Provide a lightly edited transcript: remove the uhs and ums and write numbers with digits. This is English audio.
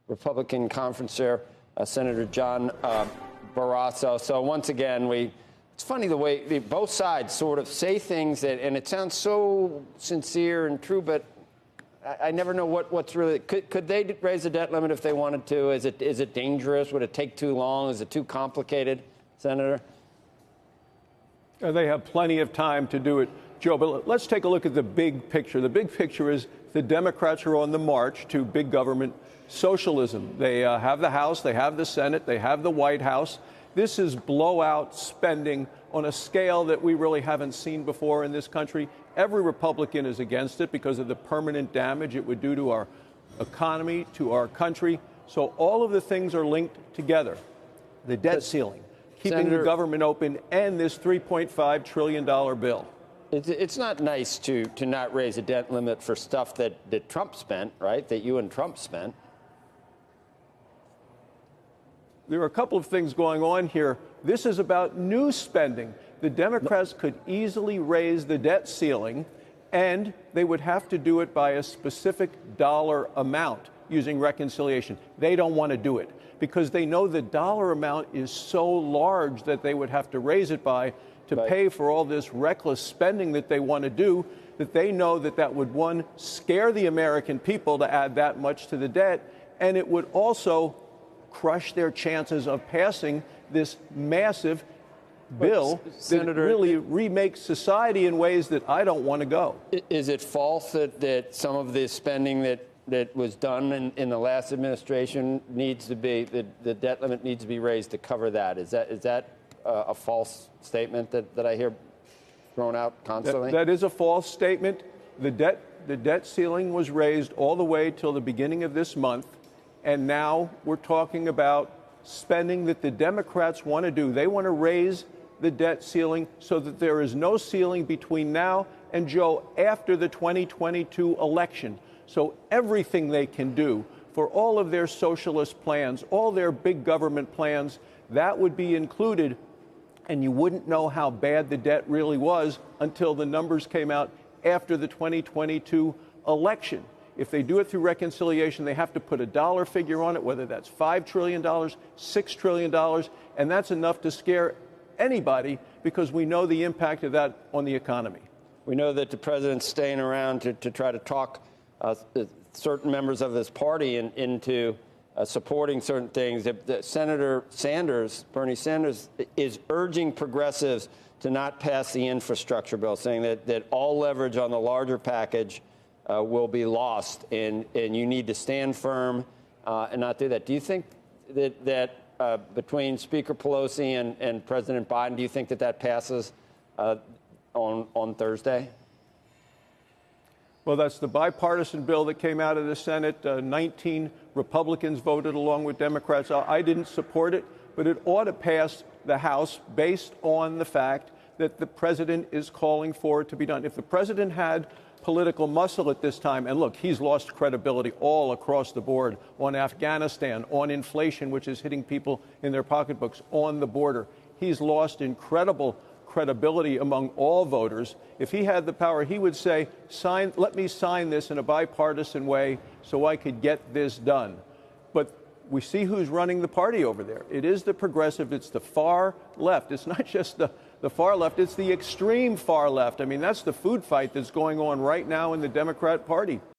Republican conference chair, Senator John Barrasso. So once again, it's funny the way both sides sort of say things and it sounds so sincere and true, but I never know what's really. Could they raise the debt limit if they wanted to? Is it dangerous? Would it take too long? Is it too complicated, Senator? They have plenty of time to do it, Joe. But let's take a look at the big picture. The big picture is the Democrats are on the march to big government socialism. They have the House, they have the Senate, they have the White House. This is blowout spending on a scale that we really haven't seen before in this country. Every Republican is against it because of the permanent damage it would do to our economy, to our country. So all of the things are linked together. The debt ceiling, keeping the government open, and this $3.5 trillion bill. It's not nice to not raise a debt limit for stuff that Trump spent, right, that you and Trump spent. There are a couple of things going on here. This is about new spending. The Democrats could easily raise the debt ceiling, and they would have to do it by a specific dollar amount using reconciliation. They don't want to do it because they know the dollar amount is so large that they would have to raise it by to pay for all this reckless spending that they want to do, that they know that would, one, scare the American people to add that much to the debt, and it would also crush their chances of passing this massive bill that really remakes society in ways that I don't want to go. Is it false that some of the spending that was done in the last administration needs to be, the debt limit needs to be raised to cover that? Is that a false statement that I hear thrown out constantly? That is a false statement. The debt ceiling was raised all the way till the beginning of this month, and now we're talking about spending that the Democrats want to do. They want to raise the debt ceiling so that there is no ceiling between now and, Joe, after the 2022 election. So everything they can do for all of their socialist plans, all their big government plans, that would be included. And you wouldn't know how bad the debt really was until the numbers came out after the 2022 election. If they do it through reconciliation, they have to put a dollar figure on it, whether that's $5 trillion, $6 trillion, and that's enough to scare anybody because we know the impact of that on the economy. We know that the president's staying around to try to talk certain members of his party into supporting certain things. Senator Sanders, Bernie Sanders, is urging progressives to not pass the infrastructure bill, saying that all leverage on the larger package will be lost, and you need to stand firm and not do that. Do you think that between Speaker Pelosi and President Biden, do you think that passes on Thursday? Well, that's the bipartisan bill that came out of the Senate. 19 Republicans voted along with Democrats. I didn't support it, but it ought to pass the House based on the fact that the president is calling for it to be done. If the president had political muscle at this time, and look, he's lost credibility all across the board on Afghanistan, on inflation, which is hitting people in their pocketbooks, on the border. He's lost incredible credibility among all voters. If he had the power, he would say, let me sign this in a bipartisan way so I could get this done. But we see who's running the party over there. It is the progressive. It's the far left. It's not just the far left. It's the extreme far left. I mean, that's the food fight that's going on right now in the Democrat Party.